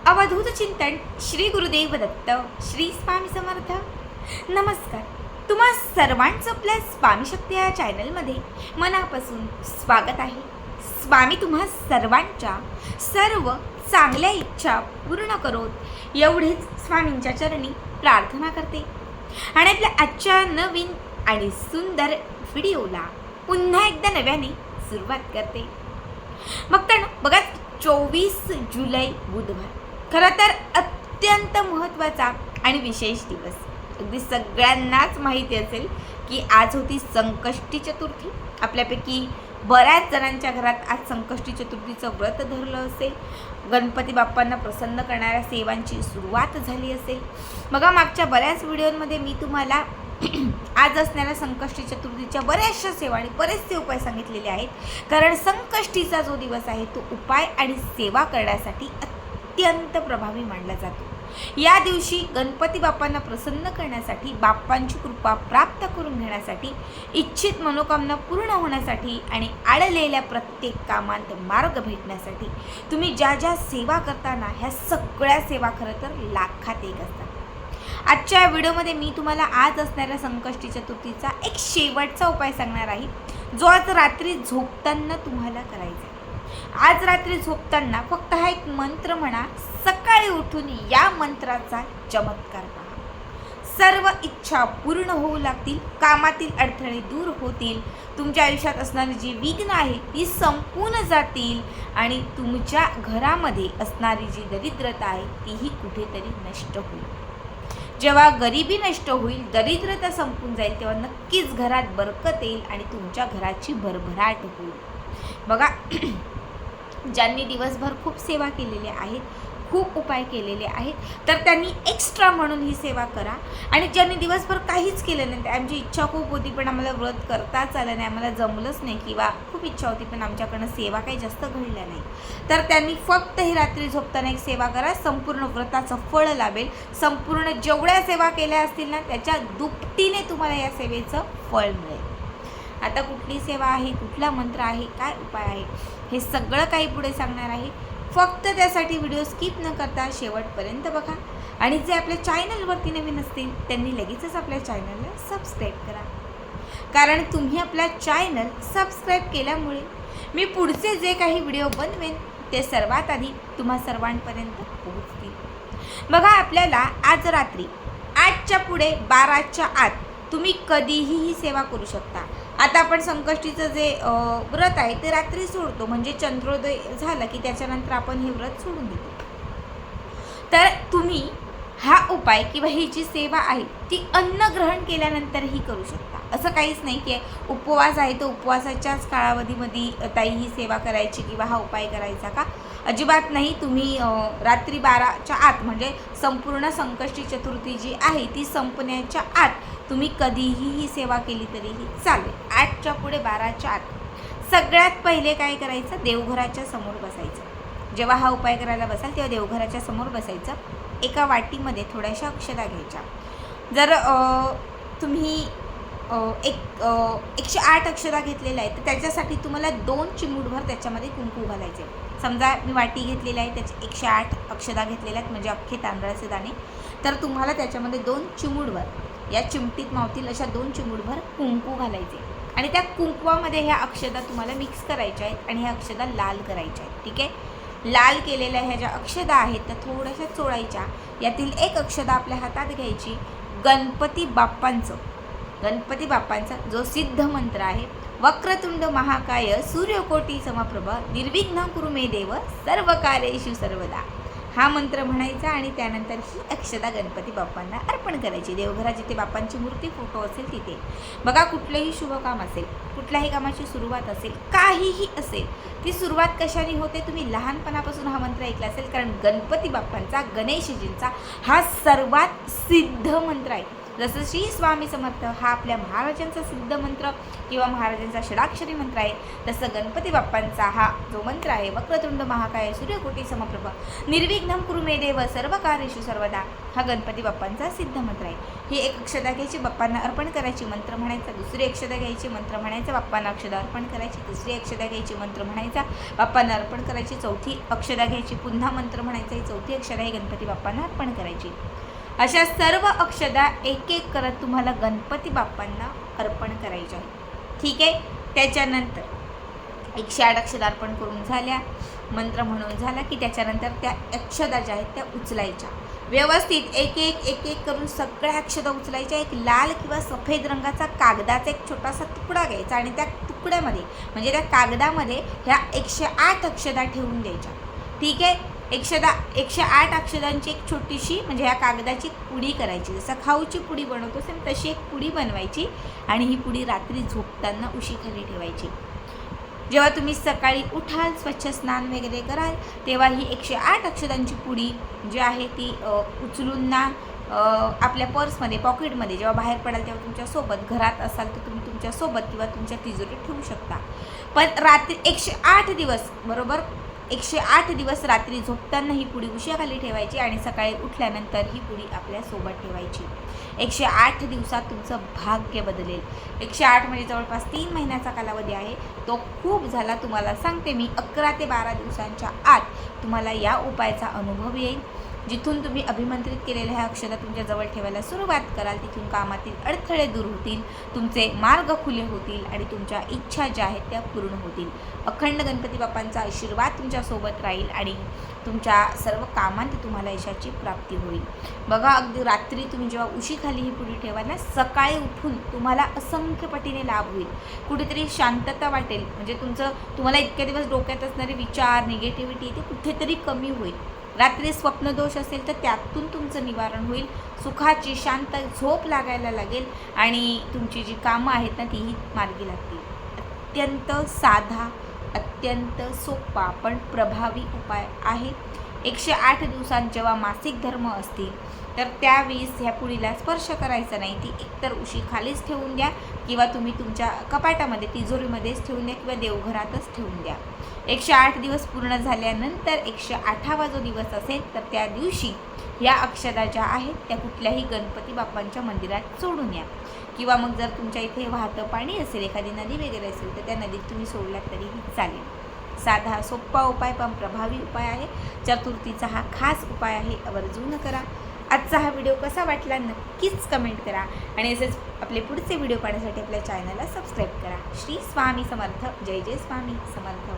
अवधूत चिंतन श्री गुरुदेव दत्त श्री स्वामी समर्थ. नमस्कार. तुम्हा सर्वांचं आपल्या स्वामी शक्ती या चॅनलमध्ये मनापासून स्वागत आहे. स्वामी तुम्हा सर्वांच्या सर्व चांगल्या इच्छा पूर्ण करोत एवढीच स्वामींच्या चरणी प्रार्थना करते आणि आपल्या आजच्या नवीन आणि सुंदर व्हिडिओला पुन्हा एकदा नव्याने सुरुवात करते. मग तर बघा, 24 जुलै बुधवार खरं तर अत्यंत महत्त्वाचा आणि विशेष दिवस. अगदी सगळ्यांनाच माहिती असेल की आज होती संकष्टी चतुर्थी. आपल्यापैकी बऱ्याच जणांच्या घरात आज संकष्टी चतुर्थीचं व्रत धरलं असेल. गणपती बाप्पांना प्रसन्न करणाऱ्या सेवांची सुरुवात झाली असेल. बघा, मागच्या बऱ्याच व्हिडिओमध्ये मी तुम्हाला आज असणाऱ्या संकष्टी चतुर्थीच्या बऱ्याचशा सेवा आणि बरेचसे उपाय सांगितलेले आहेत. कारण संकष्टीचा जो दिवस आहे तो उपाय आणि सेवा करण्यासाठी अत्यंत प्रभावी मानला जातो. या दिवशी गणपती बाप्पांना प्रसन्न करण्यासाठी, बाप्पांची कृपा प्राप्त करून घेण्यासाठी, इच्छित मनोकामना पूर्ण होण्यासाठी आणि आडलेल्या प्रत्येक कामांत मार्ग भेटण्यासाठी तुम्ही ज्या ज्या सेवा करताना ह्या सगळ्या सेवा खरं तर लाखात एक असतात. आजच्या व्हिडिओमध्ये मी तुम्हाला आज असणाऱ्या संकष्टी चतुर्थीचा एक शेवटचा उपाय सांगणार आहे, जो आज रात्री झोपताना तुम्हाला करायचा आहे. आज रात्री झोपताना फक्त हा एक मंत्र म्हणा. सकाळी उठून या मंत्राचा चमत्कार पहा. सर्व इच्छा पूर्ण होऊ लागतील, कामातील अडथळे दूर होतील, तुमच्या आयुष्यात असणारी जी विघ्न आहे ती संपून जातील आणि तुमच्या घरामध्ये असणारी जी दरिद्रता आहे तीही कुठेतरी नष्ट होईल. जेव्हा गरिबी नष्ट होईल, दरिद्रता संपून जाईल, तेव्हा नक्कीच घरात बरकत येईल आणि तुमच्या घराची भरभराट होईल. बघा, ज्यांनी दिवसभर खूप सेवा केलेल्या आहेत, खूप उपाय केलेले आहेत, तर त्यांनी एक्स्ट्रा म्हणून ही सेवा करा. आणि ज्यांनी दिवसभर काहीच केलं नाही, आमची इच्छा खूप होती पण आम्हाला व्रत करताच आलं नाही, आम्हाला जमलंच नाही, किंवा खूप इच्छा होती पण आमच्याकडनं सेवा काही जास्त घडल्या नाही, तर त्यांनी फक्त ही रात्री झोपताना एक सेवा करा. संपूर्ण व्रताचं फळ लाभेल. संपूर्ण जेवढ्या सेवा केल्या असतील ना त्याच्या दुपटीने तुम्हाला या सेवेचं फळ मिळेल. आता कुठली सेवा आहे, कुठला मंत्र आहे, काय उपाय आहे, हे सगळं काही पुढे सांगणार आहे. फक्त त्यासाठी व्हिडिओ स्किप न करता शेवटपर्यंत बघा. आणि जे आपल्या चॅनलवरती नवीन असतील त्यांनी लगेचच आपल्या चॅनलला सबस्क्राईब करा. कारण तुम्ही आपला चॅनल सबस्क्राईब केल्यामुळे मी पुढचे जे काही व्हिडिओ बनवेन ते सर्वात आधी तुम्हा सर्वांपर्यंत पोहोचतील. बघा, आपल्याला आज रात्री 8च्या पुढे 12च्या आत तुम्ही कधीही ही सेवा करू शकता. आता आपण संकष्टीचं जे व्रत आहे ते रात्री सोडतो, म्हणजे चंद्रोदय झाला की त्याच्यानंतर आपण हे व्रत सोडून देतो. तर तुम्ही हा उपाय किंवा ही जी सेवा आहे ती अन्न ग्रहण केल्यानंतरही करू शकता. असं काहीच नाही की उपवास आहे तर उपवासाच्याच कालावधीमध्ये ताई ही सेवा करायची किंवा हा उपाय करायचा का? अजिबात नाही. तुम्ही रात्री 12च्या आत, म्हणजे संपूर्ण संकष्टी चतुर्थी जी आहे ती संपण्याच्या आत तुम्ही कधीही ही सेवा केली तरीही चालेल. 8च्या पुढे 12च्या आत सगळ्यात पहिले काय करायचं, देवघराच्या समोर बसायचं. जेव्हा हा उपाय करायला बसाल तेव्हा देवघराच्या समोर बसायचं. एका वाटीमध्ये थोड्याशा अक्षता घ्यायच्या. जर तुम्ही 108 अक्षता घेतलेल्या आहेत तर त्याच्यासाठी तुम्हाला 2 चिमूटभर त्याच्यामध्ये कुंकू घालायचे. समजा मी वाटी घेतलेली आहे, त्याचे 108 अक्षता घेतलेल्या आहेत, म्हणजे अख्खे तांदळाचे दाणे. तर तुम्हाला त्याच्यामध्ये 2 चिमूटभर, या चिमटीत मावतील अशा 2 चिमूटभर कुंकू घालायचे. आणि त्या कुंकवामध्ये ह्या अक्षता तुम्हाला मिक्स करायच्या आहेत आणि ह्या अक्षता लाल करायच्या आहेत. ठीक आहे. लाल केलेल्या ह्या ज्या अक्षता आहेत त्या थोड्याशा चोळायच्या. यातील एक अक्षता आपल्या हातात घ्यायची. गणपती बाप्पांचा जो सिद्ध मंत्र आहे, वक्रतुंड महाकाय सूर्यकोटी समप्रभ निर्विघ्न कुरु मे देव सर्व कार्येषु सर्वदा, हा मंत्र म्हणायचा आणि त्यानंतर ही अक्षता गणपती बाप्पांना अर्पण करायची. देवघरात जिथे बाप्पांची मूर्ती, फोटो असेल तिथे. बघा, कुठलंही शुभ काम असेल, कुठल्याही कामाची सुरुवात असेल, काहीही असेल, ती सुरुवात कशाने होते? तुम्ही लहानपणापासून हा मंत्र ऐकला असेल. कारण गणपती बाप्पांचा, गणेशजींचा हा सर्वात सिद्ध मंत्र आहे. जसं श्री स्वामी समर्थ हा आपल्या महाराजांचा सिद्ध मंत्र किंवा महाराजांचा षडाक्षरी मंत्र आहे, तसं गणपती बाप्पांचा हा जो मंत्र आहे वक्रतुंड महाकाय सूर्यकोटी समप्रभ निर्विघ्नं कुरु मे देव सर्व कार्येषु सर्वदा, हा गणपती बाप्पांचा सिद्ध मंत्र आहे. ही एक अक्षता घ्यायची, बाप्पांना अर्पण करायची, मंत्र म्हणायचा. दुसरी अक्षता घ्यायची, मंत्र म्हणायचा, बाप्पांना अक्षता अर्पण करायची. तिसरी अक्षता घ्यायची, मंत्र म्हणायचा, बाप्पांना अर्पण करायची. चौथी अक्षता घ्यायची, पुन्हा मंत्र म्हणायचा. ही चौथी अक्षता ही गणपती बाप्पांना अर्पण करायची. अशा सर्व अक्षता एक एक करत तुम्हाला गणपती बाप्पांना अर्पण करायच्या आहे. ठीक आहे. त्याच्यानंतर 108 अक्षता अर्पण करून झाल्या, मंत्र म्हणून झाला की त्याच्यानंतर त्या अक्षता ज्या आहेत त्या उचलायच्या. व्यवस्थित एक एक करून सगळ्या अक्षता उचलायच्या. एक लाल किंवा सफेद रंगाचा कागदाचा एक छोटासा तुकडा घ्यायचा आणि त्या तुकड्यामध्ये म्हणजे त्या कागदामध्ये ह्या 108 अक्षता ठेवून द्यायच्या. ठीक आहे. 108 अक्षतांची एक छोटीशी म्हणजे ह्या कागदाची पुडी करायची. जसं खाऊची पुडी बनवतो सेम तशी एक पुडी बनवायची आणि ही पुडी रात्री झोपताना उशीखाली ठेवायची. जेव्हा तुम्ही सकाळी उठाल, स्वच्छ स्नान वगैरे कराल, तेव्हा ही 108 अक्षतांची पुडी जी आहे ती उचलून ना आपल्या पर्समध्ये, पॉकेटमध्ये जेव्हा बाहेर पडाल तेव्हा तुमच्यासोबत, घरात असाल तर तुम्ही तुमच्यासोबत किंवा तुमच्या तिजोरीत ठेवू शकता. पण रात्री 108 दिवस बरोबर 108 दिवस रात्री झोपताना ही पुडी उशियाखाली ठेवायची आणि सकाळी उठल्यानंतर ही पुडी आपल्यासोबत ठेवायची. 108 दिवसात तुमचं भाग्य बदलेल. 108 म्हणजे जवळपास 3 महिन्याचा कालावधी आहे. तो खूप झाला. तुम्हाला सांगते मी 11 ते 12 दिवसांच्या आत तुम्हाला या उपायाचा अनुभव येईल. जिथून तुम्ही अभिमंत्रित केलेल्या ह्या अक्षता तुमच्याजवळ ठेवायला सुरुवात कराल तिथून कामातील अडथळे दूर होतील, तुमचे मार्ग खुले होतील आणि तुमच्या इच्छा ज्या आहेत त्या पूर्ण होतील. अखंड गणपती बाप्पांचा आशीर्वाद तुमच्यासोबत राहील आणि तुमच्या सर्व कामांत तुम्हाला यशाची प्राप्ती होईल. बघा, अगदी रात्री तुम्ही जेव्हा उशीखाली ही पुडी ठेवाल ना, सकाळी उठून तुम्हाला असंख्य पटीने लाभ होईल. कुठेतरी शांतता वाटेल. म्हणजे तुम्हाला इतक्या दिवस डोक्यात असणारे विचार, निगेटिव्हिटी ते कुठेतरी कमी होईल. रात्री स्वप्नदोष असेल तर त्यातून तुमचं निवारण होईल. सुखाची शांत झोप लागायला लागेल आणि तुमची जी कामं आहेत ना तीही मार्गी लागतील. अत्यंत साधा, अत्यंत सोपा पण प्रभावी उपाय आहे. 108 दिवसांत जेव्हा मासिक धर्म असतील तर त्यावेळेस ह्या पुडीला स्पर्श करायचा नाही. ती एकतर उशी खालीच ठेवून द्या किंवा तुम्ही तुमच्या कपाटामध्ये, तिजोरीमध्येच ठेवून द्या किंवा देवघरातच ठेवून द्या. 108 दिवस पूर्ण झाल्यानंतर 108वा जो दिवस असेल तर त्या दिवशी या अक्षता ज्या आहेत त्या कुठल्याही गणपती बाप्पांच्या मंदिरात सोडून या किंवा मग जर तुमच्या इथे वाहतं पाणी असेल, एखादी नदी वगैरे असेल तर त्या नदीत तुम्ही सोडलात तरीही चालेल. साधा सोपा उपाय पण प्रभावी उपाय आहे. चतुर्थीचा हा खास उपाय आहे. आवर्जून करा. आजचा हा व्हिडिओ कसा वाटला नक्कीच कमेंट करा आणि असेच आपले पुढचे व्हिडिओ पाहण्यासाठी आपल्या चॅनलला सबस्क्राईब करा. श्री स्वामी समर्थ. जय जय स्वामी समर्थ.